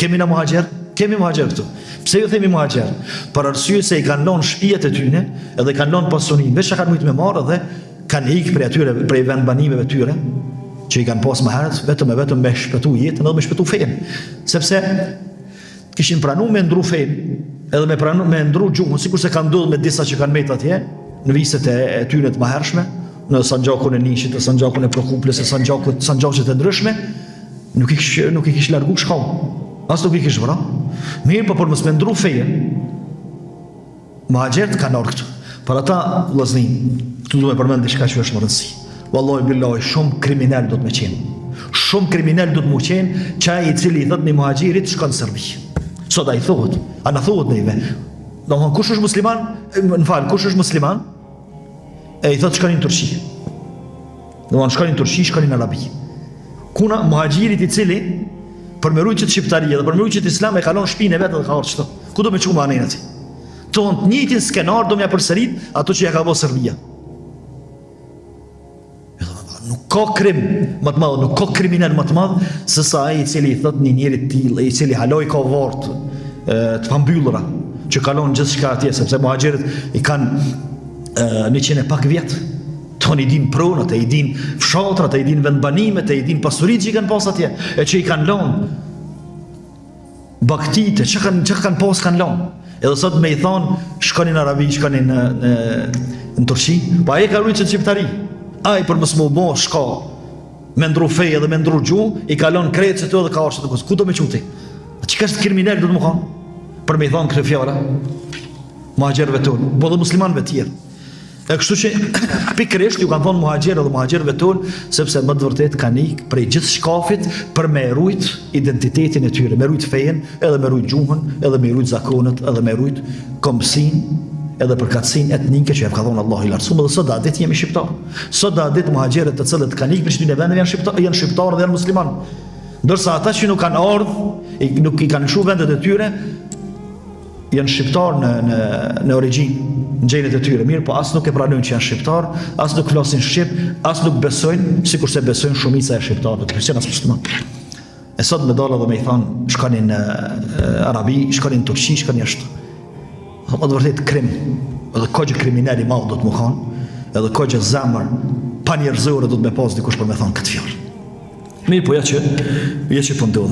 Kemi na muhaxher? Kemi muhaxher këtu. Pse ju themi muhaxher? Për arsye se i kanë lënë shtëpitë e tyre, edhe kanë lënë pasurinë, veç kanë mujt me marrë dhe kanë ikë prej atyre, prej vendbanimeve tyre, që i kanë pas më herët, vetëm me shpëtu jetën edhe me shpëtu fenë. Sepse kishin pranuar me ndru fenë, edhe me ndru gjuhën, sikur se kanë ndodhur me disa që kanë metë atje, në viset e tyre të mëhershme, në sanxhakun e Nishit, në sanxhakun e Prokuplës, në sanxhaqet e ndryshme, nuk i kish largu shkallë, as nuk i kish vra. Mirë, po për mos me ndru fenë, muhaxherët kanë ardhur këtu. Për ata vllaznin, këtu do me përmend diçka që është më rëndësi. Wallahi billahi, shumë kriminal do të më qenë. Shumë kriminal do të më qenë çaj i cili i thot një muhaxhirit shkon në Serbi. Sot ai thotë, a na thotë neve. Domthon kush është musliman? Kush është musliman? E i thot shkoni në Turqi. Domthon shkoni në Turqi, shkoni në Arabi. Kuna muhaxhirit i cili për me rujtë shqiptaria dhe për me rujtë islam e kalon shtëpinë e vet dhe ka ardhur çto. Ku do me çu manin aty? Ton të njëjtin skenar do m'ja përsërit ato që ja ka bërë Serbia. Nuk ka krim më të madh, nuk ka kriminal më të madh se sa ai i cili i thot një njeri të tillë, i cili haloj ka vartë të pambyllura, që kalon gjithçka atje, sepse muhaxherët i kanë 100 e pak vjet. Ton i din pronat, e i din fshatrat, e i din vendbanimet, e i din pasuritë që i kanë pas atje, e që i kanë lënë baktitë, që kanë pas kanë lënë. Edhe sot me i thonë, shkoni në Arabi, shkoni në Turqi, pa e ka rujtë që shqiptari. Ai për mësë më bo shka, me ndru feje dhe me ndru gjuhë, i kalon krejtë që të edhe ka arshë të kusë. Ku do me quti? Që ka është kriminal do të më kanë? Për me i thonë këtë fjara, muhaxherëve tonë, po dhe muslimanëve tjerë. E kështu që pikërisht ju kanë thonë muhaxherë dhe muhaxherëve tonë, sepse më të vërtet kanë ikë prej gjithë shkafit për me rujt identitetin e tyre, me rujt fejen, edhe me rujt gjuhën, edhe me rujt zakonet, edhe me rujt kombësin, edhe përkatësin etnike që e ka thonë Allah i lartësuar, dhe sot ditë jemi shqiptar. Sot ditë muhaxherët të cilët kanë ikë për shtynë e vendeve janë shqiptarë dhe janë muslimanë. Ndërsa ata që nuk kanë ardhur, nuk i kanë lëshuar vendet e tyre, janë shqiptarë në origjinë, në gjenet e tyre. Mirë, po as nuk e pranojnë që janë shqiptarë, as nuk flasin shqip, as nuk besojnë, sikurse besojnë shumica e shqiptarëve, kryesisht as muslimanë. E sot me dalla dhe me i thonë, shkoni në Arabi, shkoni në Turqi, shkoni ashtu. Më të vërtet krim, edhe kogje kriminali madh do të më kanë, edhe kogje zemër pa njerëzore do të me pas dikush për me thonë këtë fjalë. Mirë, po ja që po ndodhin.